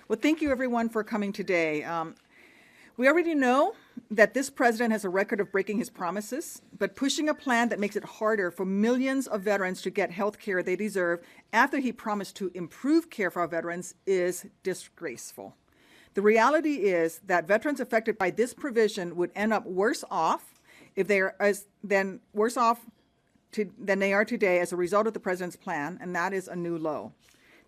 Well, thank you everyone for coming today. We already know that this president has a record of breaking his promises, but pushing a plan that makes it harder for millions of veterans to get health care they deserve after he promised to improve care for our veterans is disgraceful. The reality is that veterans affected by this provision would end up worse off if they are than they are today as a result of the president's plan, and that is a new low.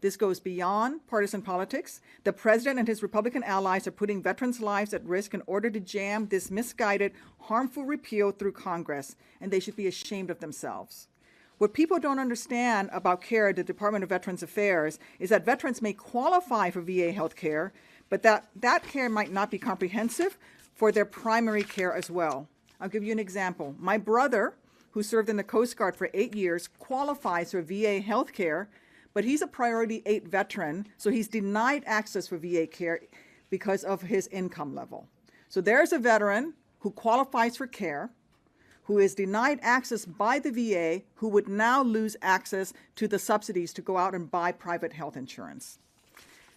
This goes beyond partisan politics. The president and his Republican allies are putting veterans' lives at risk in order to jam this misguided, harmful repeal through Congress, and they should be ashamed of themselves. What people don't understand about care at the Department of Veterans Affairs is that veterans may qualify for VA health care, but that care might not be comprehensive for their primary care as well. I'll give you an example. My brother, who served in the Coast Guard for 8 years, qualifies for VA health care, but he's a Priority 8 veteran, so he's denied access for VA care because of his income level. So there's a veteran who qualifies for care, who is denied access by the VA, who would now lose access to the subsidies to go out and buy private health insurance.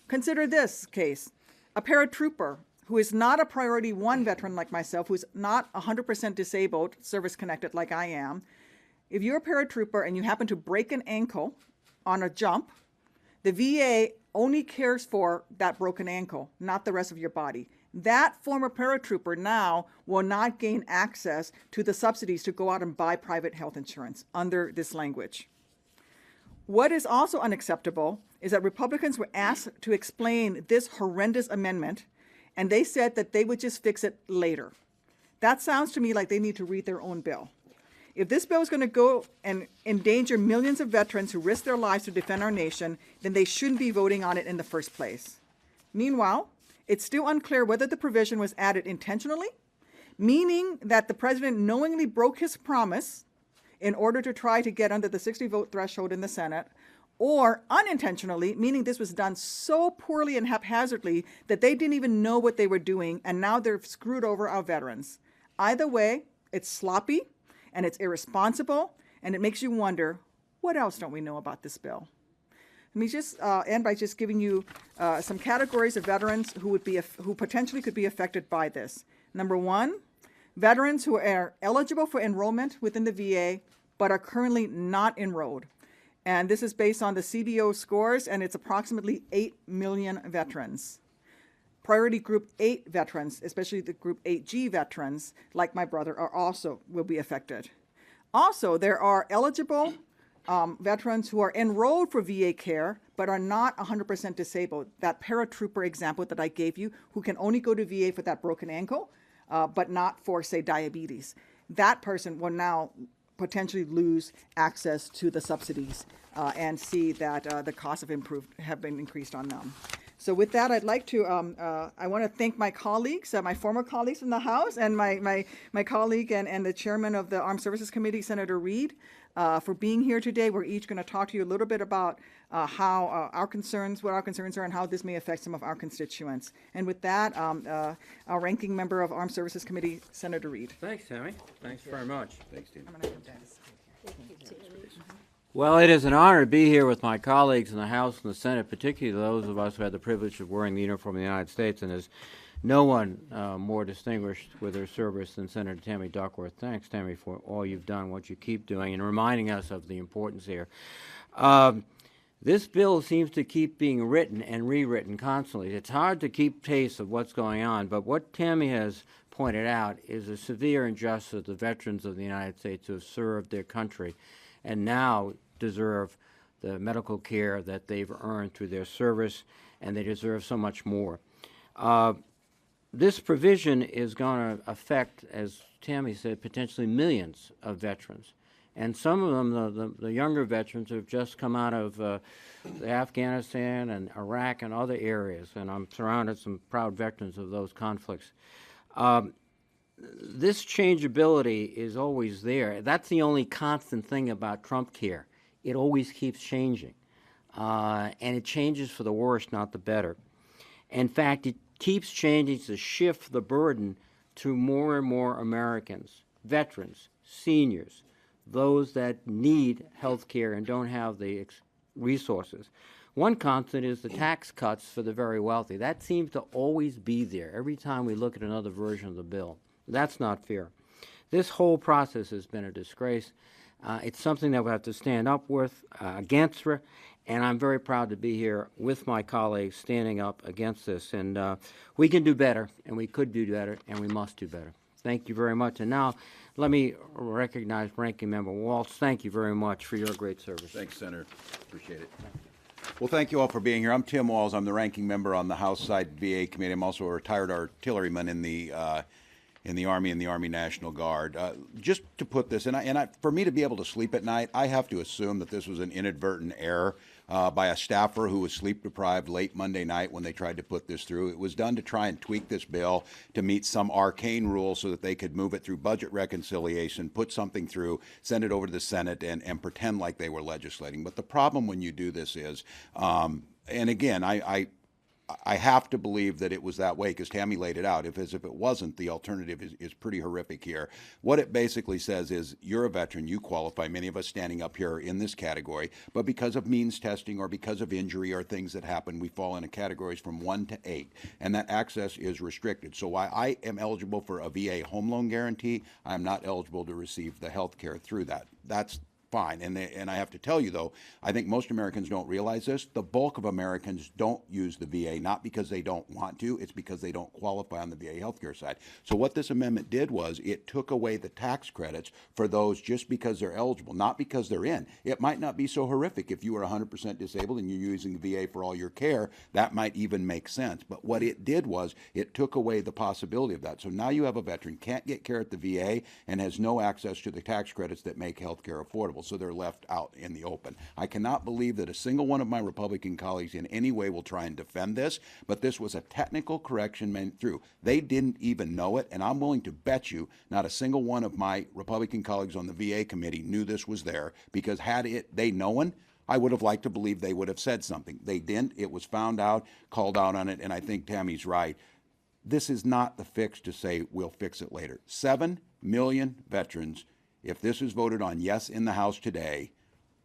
Consider this case. A paratrooper who is not a Priority 1 veteran like myself, who's not 100% disabled, service-connected like I am. If you're a paratrooper and you happen to break an ankle on a jump, the VA only cares for that broken ankle, not the rest of your body. That former paratrooper now will not gain access to the subsidies to go out and buy private health insurance under this language. What is also unacceptable is that Republicans were asked to explain this horrendous amendment, and they said that they would just fix it later. That sounds to me like they need to read their own bill. If this bill is going to go and endanger millions of veterans who risk their lives to defend our nation, then they shouldn't be voting on it in the first place. Meanwhile, it's still unclear whether the provision was added intentionally, meaning that the president knowingly broke his promise in order to try to get under the 60-vote threshold in the Senate, or unintentionally, meaning this was done so poorly and haphazardly that they didn't even know what they were doing, and now they're screwed over our veterans. Either way, it's sloppy, and it's irresponsible, and it makes you wonder, what else don't we know about this bill? Let me just end by just giving you some categories of veterans who potentially could be affected by this. Number one, veterans who are eligible for enrollment within the VA but are currently not enrolled. And this is based on the CBO scores, and it's approximately 8 million veterans. Priority Group 8 veterans, especially the Group 8G veterans, like my brother, will be affected. Also, there are eligible veterans who are enrolled for VA care but are not 100% disabled. That paratrooper example that I gave you, who can only go to VA for that broken ankle, but not for, say, diabetes. That person will now potentially lose access to the subsidies and see that the costs have been increased on them. So with that, I'd like to, I want to thank my colleagues, my former colleagues in the House, and my colleague and the chairman of the Armed Services Committee, Senator Reed, for being here today. We're each going to talk to you a little bit about what our concerns are, and how this may affect some of our constituents. And with that, our ranking member of Armed Services Committee, Senator Reed. Thanks, Tammy. Thanks very much. Thanks, Tim. I'm going to come down. Well, it is an honor to be here with my colleagues in the House and the Senate, particularly those of us who had the privilege of wearing the uniform of the United States, and there's no one more distinguished with her service than Senator Tammy Duckworth. Thanks, Tammy, for all you've done, what you keep doing, and reminding us of the importance here. This bill seems to keep being written and rewritten constantly. It's hard to keep pace of what's going on, but what Tammy has pointed out is a severe injustice of the veterans of the United States who have served their country and now deserve the medical care that they've earned through their service, and they deserve so much more. This provision is going to affect, as Tammy said, potentially millions of veterans. And some of them, the younger veterans, have just come out of Afghanistan and Iraq and other areas, and I'm surrounded some proud veterans of those conflicts. This changeability is always there. That's the only constant thing about Trumpcare. It always keeps changing, and it changes for the worse, not the better. In fact, it keeps changing to shift the burden to more and more Americans, veterans, seniors, those that need health care and don't have the resources. One constant is the tax cuts for the very wealthy. That seems to always be there every time we look at another version of the bill. That's not fair. This whole process has been a disgrace. It's something that we have to stand up with, against, and I'm very proud to be here with my colleagues standing up against this. And we can do better, and we could do better, and we must do better. Thank you very much. And now let me recognize Ranking Member Walz. Thank you very much for your great service. Thanks, Senator. Appreciate it. Well, thank you all for being here. I'm Tim Walz. I'm the ranking member on the House Side VA Committee. I'm also a retired artilleryman in the Army and the Army National Guard. Just to put this, for me to be able to sleep at night, I have to assume that this was an inadvertent error by a staffer who was sleep deprived late Monday night when they tried to put this through. It was done to try and tweak this bill to meet some arcane rule so that they could move it through budget reconciliation, put something through, send it over to the Senate, and pretend like they were legislating. But the problem when you do this is, and again, I have to believe that it was that way because Tammy laid it out. As if it wasn't, the alternative is pretty horrific here. What it basically says is you're a veteran, you qualify. Many of us standing up here are in this category, but because of means testing or because of injury or things that happen, we fall into categories from 1 to 8, and that access is restricted. So while I am eligible for a VA home loan guarantee, I'm not eligible to receive the health care through that. That's fine. And I have to tell you, though, I think most Americans don't realize this. The bulk of Americans don't use the VA, not because they don't want to, it's because they don't qualify on the VA healthcare side. So what this amendment did was it took away the tax credits for those just because they're eligible, not because they're in. It might not be so horrific if you were 100% disabled and you're using the VA for all your care. That might even make sense. But what it did was it took away the possibility of that. So now you have a veteran can't get care at the VA and has no access to the tax credits that make healthcare affordable. So they're left out in the open. I cannot believe that a single one of my Republican colleagues in any way will try and defend this, but this was a technical correction meant through. They didn't even know it, and I'm willing to bet you not a single one of my Republican colleagues on the VA committee knew this was there, because had they known, I would have liked to believe they would have said something. They didn't. It was found out, called out on it, and I think Tammy's right. This is not the fix to say we'll fix it later. 7 million veterans, if this is voted on yes in the House today,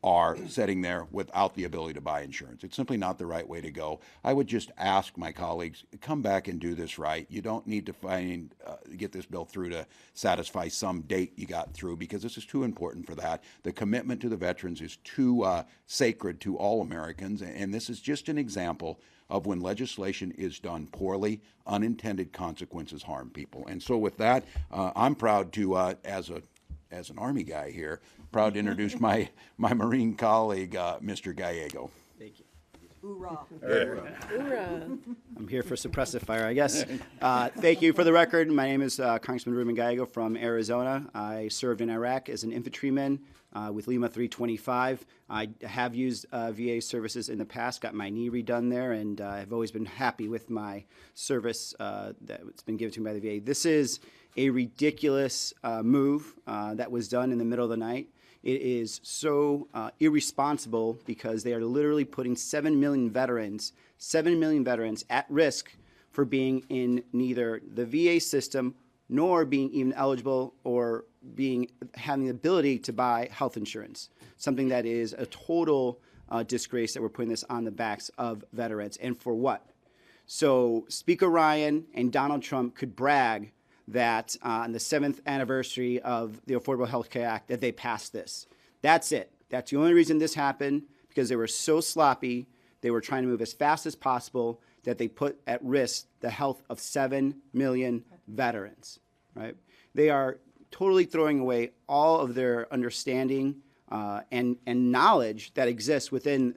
are sitting there without the ability to buy insurance. It's simply not the right way to go. I would just ask my colleagues, come back and do this right. You don't need to get this bill through to satisfy some date you got through, because this is too important for that. The commitment to the veterans is too sacred to all Americans, and this is just an example of when legislation is done poorly, unintended consequences harm people. And so with that, I'm proud to, as an Army guy here, proud to introduce my Marine colleague, Mr. Gallego. Thank you. Hoorah. I'm here for suppressive fire, I guess. Thank you. For the record, my name is Congressman Ruben Gallego from Arizona. I served in Iraq as an infantryman with Lima 325. I have used VA services in the past, got my knee redone there, and I've always been happy with my service that's been given to me by the VA. This is a ridiculous move that was done in the middle of the night. It is so irresponsible because they are literally putting 7 million veterans at risk for being in neither the VA system nor being even eligible or having the ability to buy health insurance, something that is a total disgrace that we're putting this on the backs of veterans. And for what? So Speaker Ryan and Donald Trump could brag that on the 7th anniversary of the Affordable Health Care Act that they passed this. That's it. That's the only reason this happened, because they were so sloppy. They were trying to move as fast as possible that they put at risk the health of 7 million veterans, right? They are totally throwing away all of their understanding and knowledge that exists within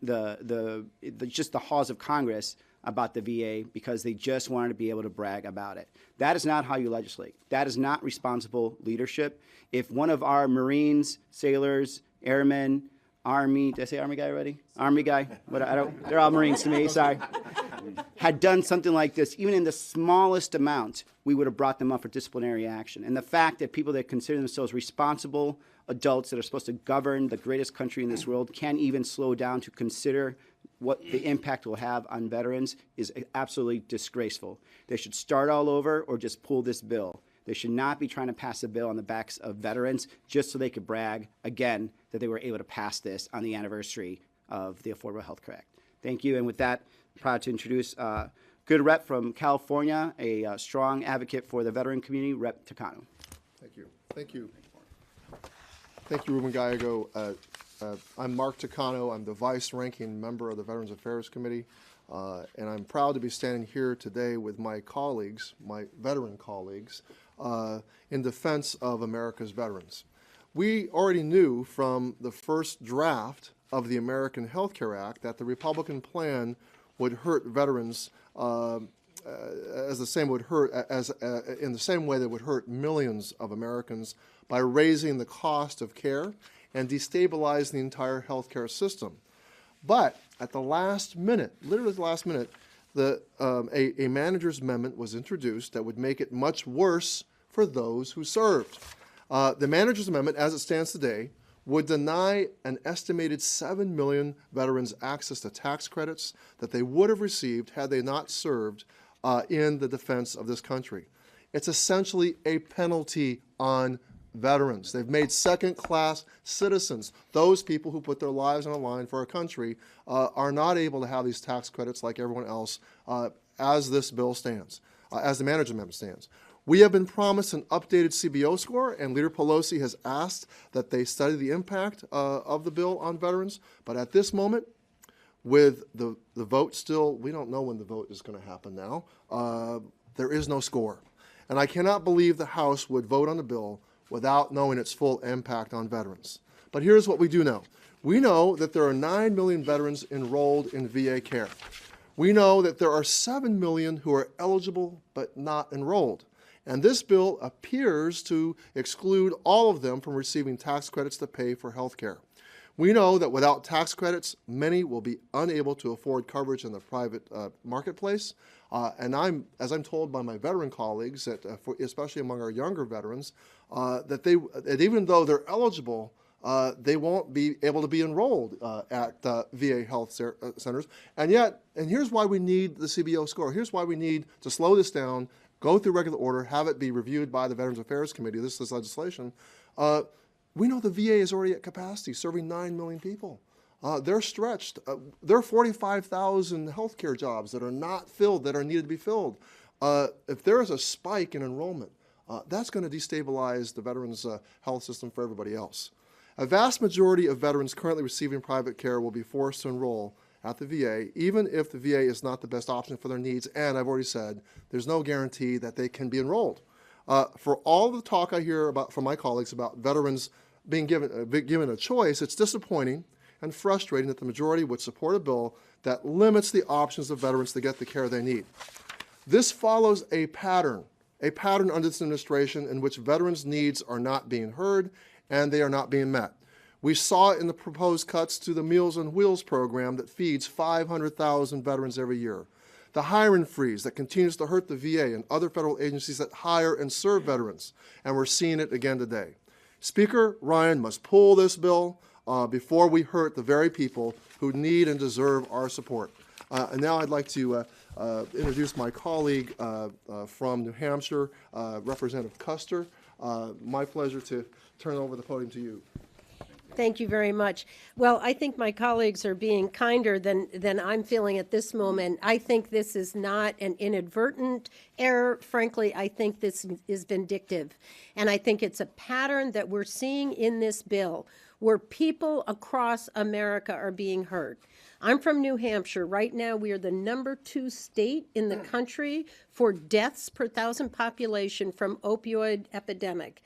just the halls of Congress about the VA, because they just wanted to be able to brag about it. That is not how you legislate. That is not responsible leadership. If one of our Marines, sailors, airmen, Army, did I say Army guy already? Army guy? They're all Marines to me, sorry. Had done something like this, even in the smallest amount, we would have brought them up for disciplinary action. And the fact that people that consider themselves responsible adults that are supposed to govern the greatest country in this world can't even slow down to consider what the impact will have on veterans is absolutely disgraceful. They should start all over or just pull this bill. They should not be trying to pass a bill on the backs of veterans just so they could brag again that they were able to pass this on the anniversary of the Affordable Health Care Act. Thank you. And with that, I'm proud to introduce good rep from California, a strong advocate for the veteran community, Rep. Takano. Thank you. Thank you. Thank you, Ruben Gallego. I'm Mark Takano. I'm the vice-ranking member of the Veterans Affairs Committee, and I'm proud to be standing here today with my colleagues, my veteran colleagues, in defense of America's veterans. We already knew from the first draft of the American Health Care Act that the Republican plan would hurt veterans in the same way that would hurt millions of Americans by raising the cost of care and destabilize the entire healthcare system. But at the last minute, literally the last minute, a manager's amendment was introduced that would make it much worse for those who served. The manager's amendment, as it stands today, would deny an estimated 7 million veterans access to tax credits that they would have received had they not served in the defense of this country. It's essentially a penalty on veterans. They've made second-class citizens. Those people who put their lives on the line for our country are not able to have these tax credits like everyone else as this bill stands, as the manager's amendment stands. We have been promised an updated CBO score, and Leader Pelosi has asked that they study the impact of the bill on veterans. But at this moment, with the vote still, we don't know when the vote is going to happen now, there is no score. And I cannot believe the House would vote on the bill without knowing its full impact on veterans. But here's what we do know. We know that there are 9 million veterans enrolled in VA care. We know that there are 7 million who are eligible but not enrolled. And this bill appears to exclude all of them from receiving tax credits to pay for health care. We know that without tax credits, many will be unable to afford coverage in the private marketplace. And as I'm told by my veteran colleagues, that especially among our younger veterans, that even though they're eligible, they won't be able to be enrolled at VA health centers. And here's why we need the CBO score. Here's why we need to slow this down, go through regular order, have it be reviewed by the Veterans Affairs Committee. This legislation. We know the VA is already at capacity, serving 9 million people. They're stretched. There are 45,000 healthcare jobs that are not filled, that are needed to be filled. If there is a spike in enrollment, that's going to destabilize the veterans' health system for everybody else. A vast majority of veterans currently receiving private care will be forced to enroll at the VA, even if the VA is not the best option for their needs. And I've already said, there's no guarantee that they can be enrolled. For all the talk I hear from my colleagues about veterans being given a choice, it's disappointing and frustrating that the majority would support a bill that limits the options of veterans to get the care they need. This follows a pattern under this administration in which veterans' needs are not being heard and they are not being met. We saw it in the proposed cuts to the Meals on Wheels program that feeds 500,000 veterans every year. The hiring freeze that continues to hurt the VA and other federal agencies that hire and serve veterans, and we're seeing it again today. Speaker Ryan must pull this bill before we hurt the very people who need and deserve our support. And now I'd like to introduce my colleague from New Hampshire, Representative Kuster. My pleasure to turn over the podium to you. Thank you very much. Well, I think my colleagues are being kinder than I'm feeling at this moment. I think this is not an inadvertent error. Frankly, I think this is vindictive. And I think it's a pattern that we're seeing in this bill where people across America are being hurt. I'm from New Hampshire. Right now, we are the #2 state in the country for deaths per 1,000 population from opioid epidemic.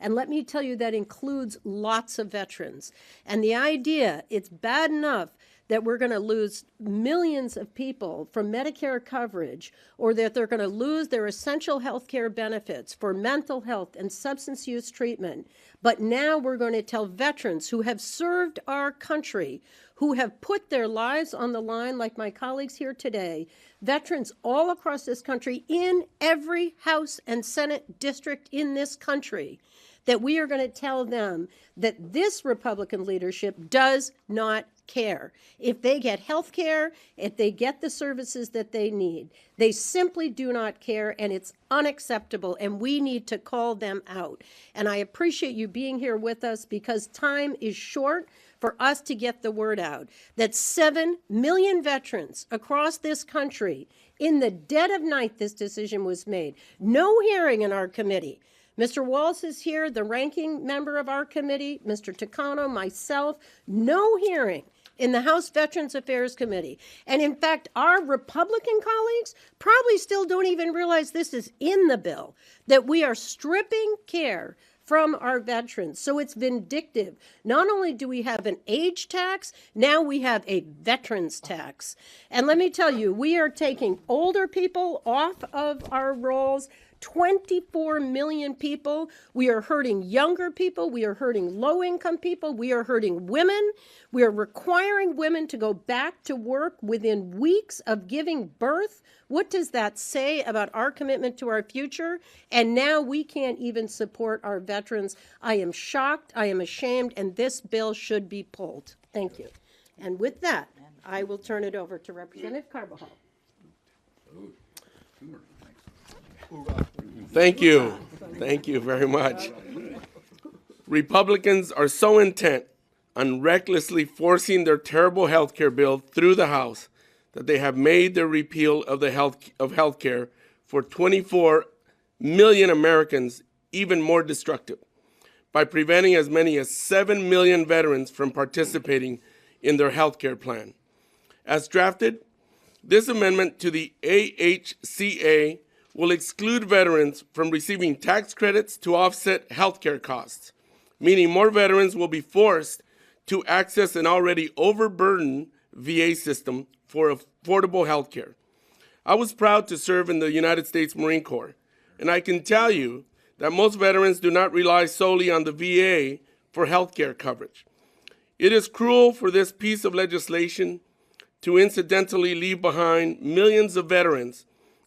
And let me tell you, that includes lots of veterans. And the idea, it's bad enough that we're going to lose millions of people from Medicare coverage, or that they're going to lose their essential health care benefits for mental health and substance use treatment. But now we're going to tell veterans who have served our country, who have put their lives on the line, like my colleagues here today, veterans all across this country, in every House and Senate district in this country, that we are going to tell them that this Republican leadership does not care. If they get health care, if they get the services that they need, they simply do not care, and it's unacceptable, and we need to call them out. And I appreciate you being here with us because time is short for us to get the word out that 7 million veterans across this country, in the dead of night, this decision was made. No hearing in our committee. Mr. Walz is here, the ranking member of our committee, Mr. Takano, myself, no hearing in the House Veterans Affairs Committee. And in fact, our Republican colleagues probably still don't even realize this is in the bill, that we are stripping care from our veterans. So it's vindictive. Not only do we have an age tax, now we have a veterans tax. And let me tell you, we are taking older people off of our rolls. 24 million people. We are hurting younger people. We are hurting low-income people. We are hurting women. We are requiring women to go back to work within weeks of giving birth. What does that say about our commitment to our future? And now we can't even support our veterans. I am shocked. I am ashamed. And this bill should be pulled. Thank you. And with that, I will turn it over to Representative Carbajal. Thank you. Thank you very much. Republicans are so intent on recklessly forcing their terrible health care bill through the House that they have made their repeal of health care for 24 million Americans even more destructive by preventing as many as 7 million veterans from participating in their health care plan. As drafted, this amendment to the AHCA will exclude veterans from receiving tax credits to offset health care costs, meaning more veterans will be forced to access an already overburdened VA system for affordable health care. I was proud to serve in the United States Marine Corps, and I can tell you that most veterans do not rely solely on the VA for health care coverage. It is cruel for this piece of legislation to incidentally leave behind millions of veterans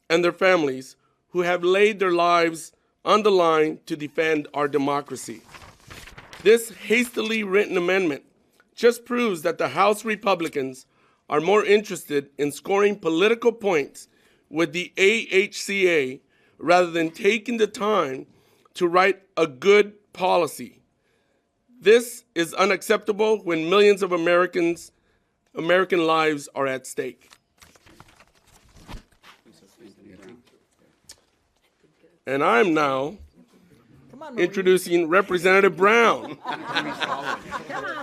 and their families who have laid their lives on the line to defend our democracy. This hastily written amendment just proves that the House Republicans are more interested in scoring political points with the AHCA rather than taking the time to write a good policy. This is unacceptable when millions of American lives are at stake. And I'm now introducing Representative Brown.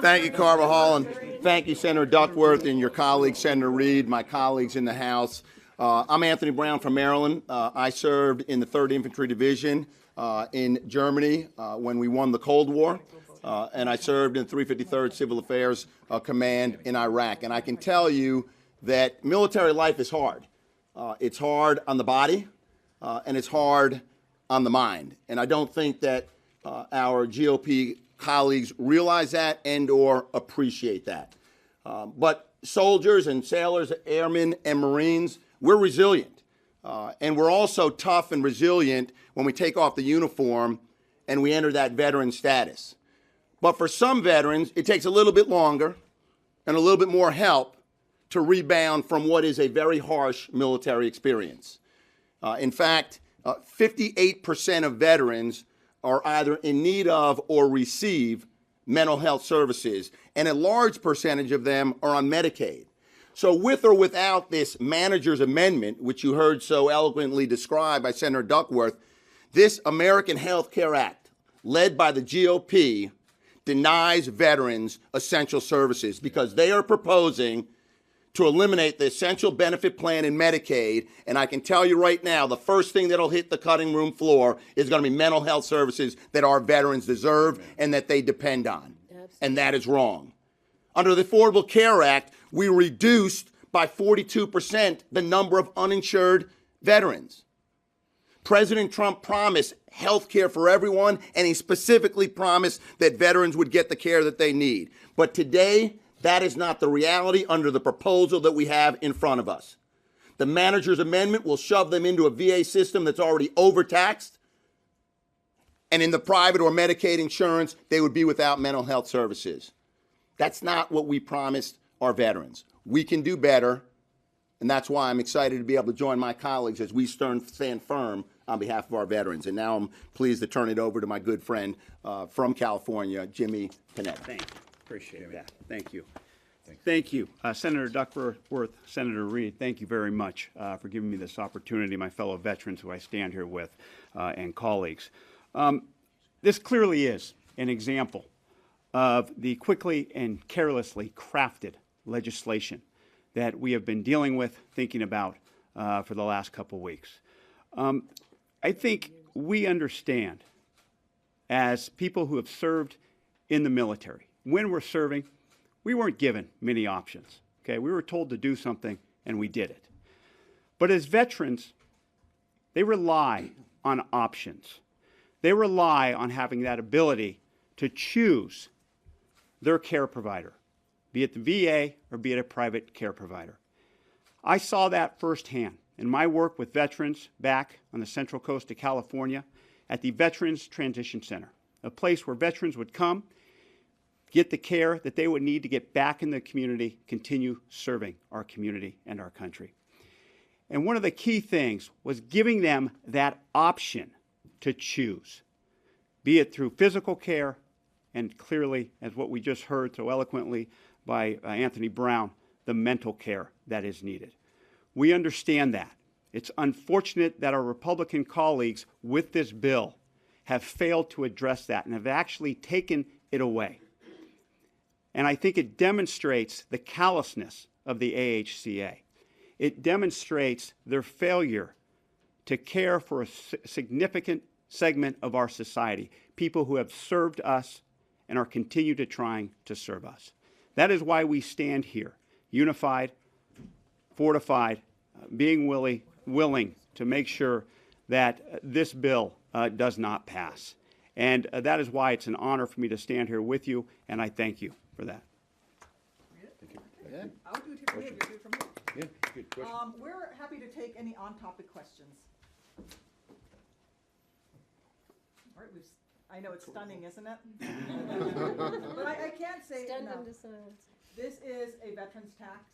Thank you, Carbajal, and thank you, Senator Duckworth, and your colleague, Senator Reed, my colleagues in the House. I'm Anthony Brown from Maryland. I served in the 3rd Infantry Division in Germany when we won the Cold War, and I served in 353rd Civil Affairs Command in Iraq. And I can tell you that military life is hard. It's hard on the body, and it's hard on the mind. And I don't think that our GOP colleagues realize that and or appreciate that. But soldiers and sailors, airmen and Marines, we're resilient. And we're also tough and resilient when we take off the uniform and we enter that veteran status. But for some veterans, it takes a little bit longer and a little bit more help to rebound from what is a very harsh military experience. In fact, 58% of veterans are either in need of or receive mental health services, and a large percentage of them are on Medicaid. So with or without this manager's amendment, which you heard so eloquently described by Senator Duckworth, this American Health Care Act, led by the GOP, denies veterans essential services because they are proposing to eliminate the essential benefit plan in Medicaid, and I can tell you right now, the first thing that'll hit the cutting room floor is going to be mental health services that our veterans deserve and that they depend on. Absolutely. And that is wrong. Under the Affordable Care Act, we reduced by 42% the number of uninsured veterans. President Trump promised health care for everyone, and he specifically promised that veterans would get the care that they need. But today, that is not the reality under the proposal that we have in front of us. The manager's amendment will shove them into a VA system that's already overtaxed, and in the private or Medicaid insurance, they would be without mental health services. That's not what we promised our veterans. We can do better, and that's why I'm excited to be able to join my colleagues as we stand firm on behalf of our veterans. And now I'm pleased to turn it over to my good friend from California, Jimmy Panetta. Thank you. Appreciate that. Thank you. Thank you. Senator Duckworth, Senator Reed, thank you very much for giving me this opportunity, my fellow veterans who I stand here with, and colleagues. This clearly is an example of the quickly and carelessly crafted legislation that we have been dealing with, thinking about for the last couple of weeks. I think we understand, as people who have served in the military, when we're serving, we weren't given many options. Okay, we were told to do something, and we did it. But as veterans, they rely on options. They rely on having that ability to choose their care provider, be it the VA or be it a private care provider. I saw that firsthand in my work with veterans back on the Central Coast of California at the Veterans Transition Center, a place where veterans would come, get the care that they would need to get back in the community, continue serving our community and our country. And one of the key things was giving them that option to choose, be it through physical care, and clearly, as what we just heard so eloquently by Anthony Brown, the mental care that is needed. We understand that. It's unfortunate that our Republican colleagues with this bill have failed to address that and have actually taken it away. And I think it demonstrates the callousness of the AHCA. It demonstrates their failure to care for a significant segment of our society, people who have served us and are continue to trying to serve us. That is why we stand here, unified, fortified, being willing to make sure that this bill does not pass. And that is why it's an honor for me to stand here with you, and I thank you for that. I'll do it here. You do it from here. Yeah, good question. We're happy to take any on-topic questions. All right, I know it's stunning, isn't it? But I can't say Stand enough. into silence. This is a veteran's tax.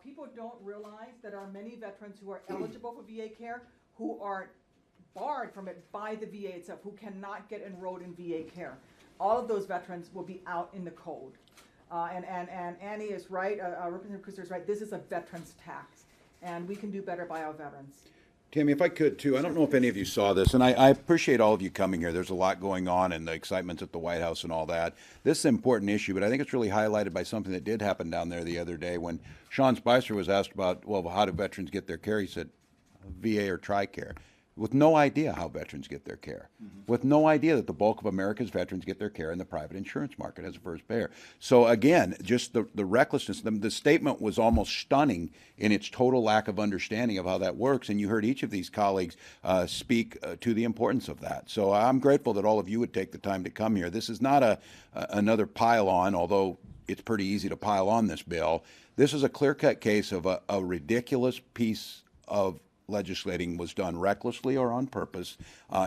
People don't realize that there are many veterans who are eligible for VA care who are barred from it by the VA itself, who cannot get enrolled in VA care. All of those veterans will be out in the cold. And Annie is right, Representative Kuster is right, this is a veteran's tax, and we can do better by our veterans. Tammy, if I could too, I don't know if any of you saw this, and I appreciate all of you coming here. There's a lot going on and the excitement's at the White House and all that. This is an important issue, but I think it's really highlighted by something that did happen down there the other day when Sean Spicer was asked about, well, how do veterans get their care? He said, VA or TRICARE, with no idea how veterans get their care, with no idea that the bulk of America's veterans get their care in the private insurance market as a first payer. So again, just the recklessness, the statement was almost stunning in its total lack of understanding of how that works, and you heard each of these colleagues speak to the importance of that. So I'm grateful that all of you would take the time to come here. This is not another pile-on, although it's pretty easy to pile on this bill. This is a clear-cut case of a ridiculous piece of legislating was done recklessly or on purpose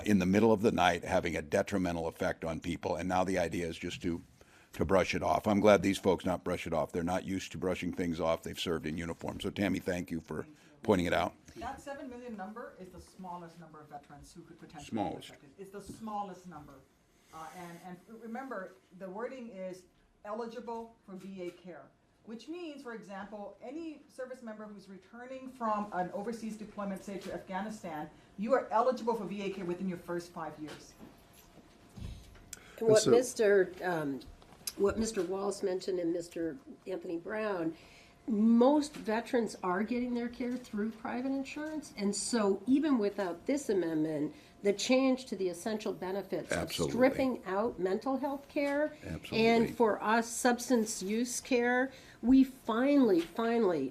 in the middle of the night, having a detrimental effect on people. And now the idea is just to brush it off. I'm glad these folks not brush it off. They're not used to brushing things off. They've served in uniform. So Tammy, thank you for pointing it out. That 7 million number is the smallest number of veterans who could potentially Smallest. be affected. It's the smallest number. And remember, the wording is eligible for VA care, which means, for example, any service member who's returning from an overseas deployment, say to Afghanistan, you are eligible for VA care within your first 5 years. What so- Mr. Walz mentioned and Mr. Anthony Brown, most veterans are getting their care through private insurance, and so even without this amendment, the change to the essential benefits Absolutely. of stripping out mental health care Absolutely. and for us substance use care, we finally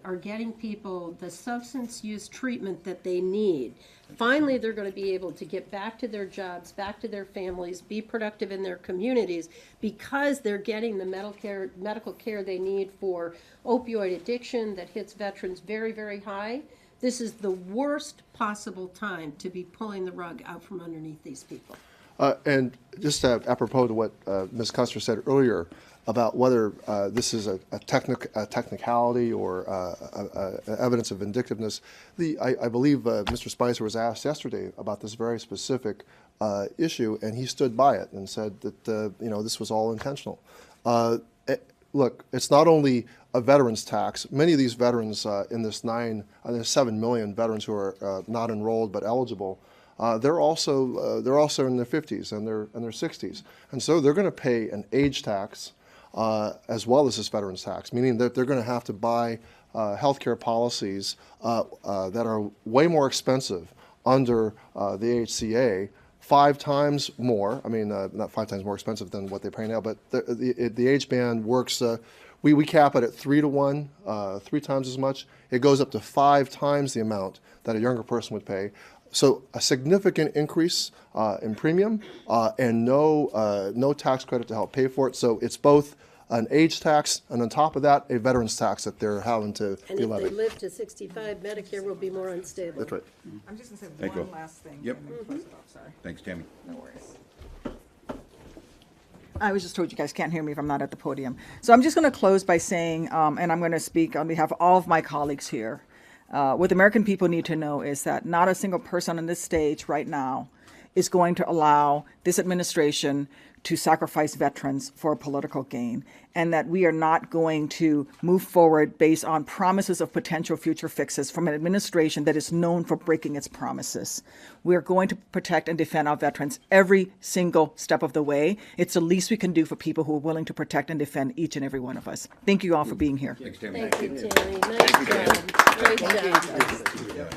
are getting people the substance use treatment that they need. Finally, they're going to be able to get back to their jobs, back to their families, be productive in their communities because they're getting the medical care they need for opioid addiction that hits veterans very, very high. This is the worst possible time to be pulling the rug out from underneath these people. And just apropos to what Ms. Kuster said earlier about whether this is a technicality or evidence of vindictiveness, I believe Mr. Spicer was asked yesterday about this very specific issue, and he stood by it and said that this was all intentional. look, it's not only a veterans tax. Many of these veterans there's 7 million veterans who are not enrolled but eligible. They're also in their 50s and their 60s, and so they're going to pay an age tax as well as this veterans tax, meaning that they're going to have to buy healthcare policies that are way more expensive under the AHCA. 5 times more. I mean, not 5 times more expensive than what they pay now, but the age band works. We cap it at 3 to 1, 3 times as much. It goes up to 5 times the amount that a younger person would pay. So a significant increase in premium and no tax credit to help pay for it. So it's both an age tax and on top of that, a veterans tax that they're having to And be if they levied. live to 65, Medicare will be more unstable. That's right. I'm just going to say Thank you. one last thing. Yep. and then close it off. Sorry. Thanks, Tammy. No worries. I was just told you guys can't hear me if I'm not at the podium. So I'm just going to close by saying, and I'm going to speak on behalf of all of my colleagues here. What the American people need to know is that not a single person on this stage right now is going to allow this administration to sacrifice veterans for political gain, and that we are not going to move forward based on promises of potential future fixes from an administration that is known for breaking its promises. We are going to protect and defend our veterans every single step of the way. It's the least we can do for people who are willing to protect and defend each and every one of us. Thank you all for being here. Thanks, Tammy. Thank you, Tammy. Nice job. Great job.